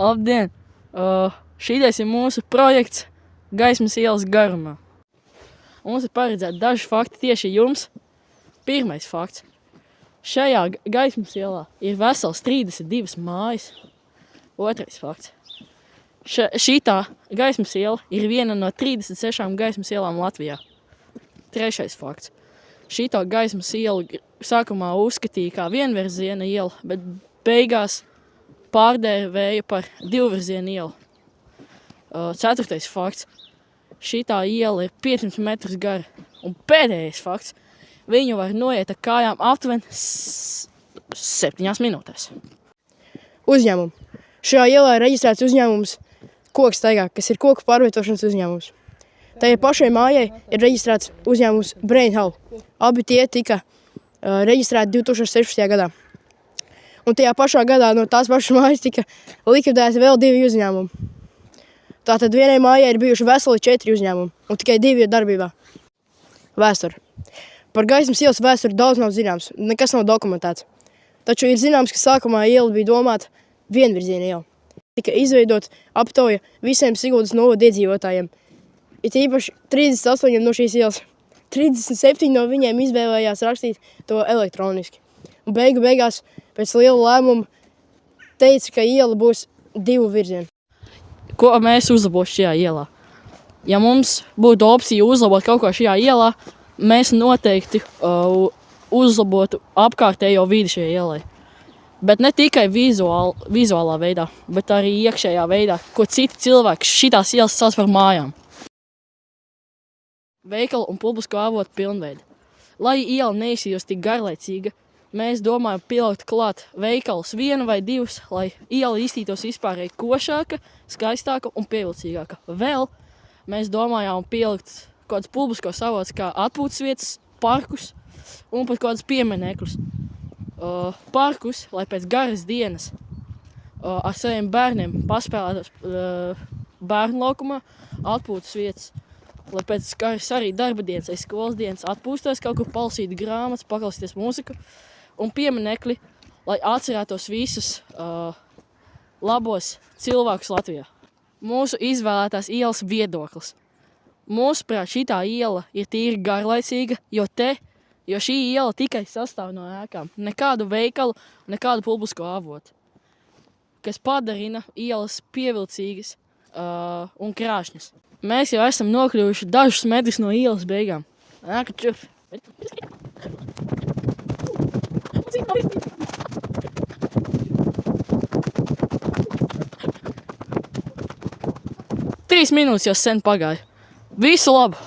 Labdien! Šitais ir mūsu projekts Gaismas ielas garumā. Mums ir paredzēti daži fakti tieši jums. Pirmais fakts. Šajā Gaismas ielā ir vesels 32 mājas. Otrais fakts. Šitā Gaismas iela ir viena no 36 Gaismas ielām Latvijā. Trešais fakts. Šito Gaismas ielu sākumā uzskatīja kā vienvirziena iela, bet beigās pārdēvēja par divvirziena ielu. Ceturtais fakts. Šitā iela ir 500 metrus gara. Un pēdējais fakts. Viņu var noiet ar kājām aptuveni 7 minūtēs. Uzņēmumu. Šajā ielā ir reģistrēts uzņēmums Kokstaigā, kas ir koku pārvietošanas uzņēmums. Tajā pašai mājai ir reģistrēts uzņēmums Brainhall. Abi tie tika reģistrēti 2016. gadā. Un tajā pašā gadā no tās pašas mājas tika likvidēti vēl 2 uzņēmumi. Tātad vienai mājai ir bijuši veseli 4 uzņēmumi, un tikai 2 ir darbībā. Vēsture. Par Gaismas ielas vēsturi daudz nav zināms, nekas nav dokumentēts. Taču ir zināms, ka sākumā iela bija domāta vienvirziena iela. Tika izveidot aptauja visiem Siguldas novada iedzīvotājiem. It īpaši 38 no šīs ielas. 37 no viņiem izvēlējās rakstīt to elektroniski. Un beigās pēc liela lēmuma teica, ka iela būs 2 virzieni. Ko mēs uzlabotu šajā ielā? Ja mums būtu opcija uzlabot kaut ko šajā ielā, mēs noteikti uzlabotu apkārtējo vidi šajā ielai. Bet ne tikai vizuālā veidā, bet arī iekšējā veidā, ko citi cilvēki šitās ielas sauc par mājām. Veikalu un publisko avotu pilnveidi. Lai iela neizsījos tik garlaicīga, mēs domājam pielikt klāt veikalus 1 vai 2, lai iela izstītos vispārēji košāka, skaistāka un pievilcīgāka. Vēl mēs domājām pielikt kādus publiskos avotus kā atpūtas vietas, parkus un pat kādus pieminekļus. Parkus, lai pēc garas dienas ar saviem bērniem paspēlētos bērnu laukumā, atpūtas vietas, lai pēc garas arī darba dienas, skolas dienas atpūstos, kaut kur palasīt grāmatas, paklausīties mūziku, un pieminekļi, lai atcerētos visus labos cilvēkus Latvijā. Mūsu izvēlētās ielas viedoklis. Mūsuprāt, šitā iela ir tīri garlaicīga, jo šī iela tikai sastāv no ēkām. Nekādu veikalu, nekādu publisko avotu, kas padarina ielas pievilcīgas un krāšņas. Mēs jau esam nokļuvuši dažus metrus no ielas beigām. Ēka čurp. 3 minūtes jau sen pagāja. Visu labu!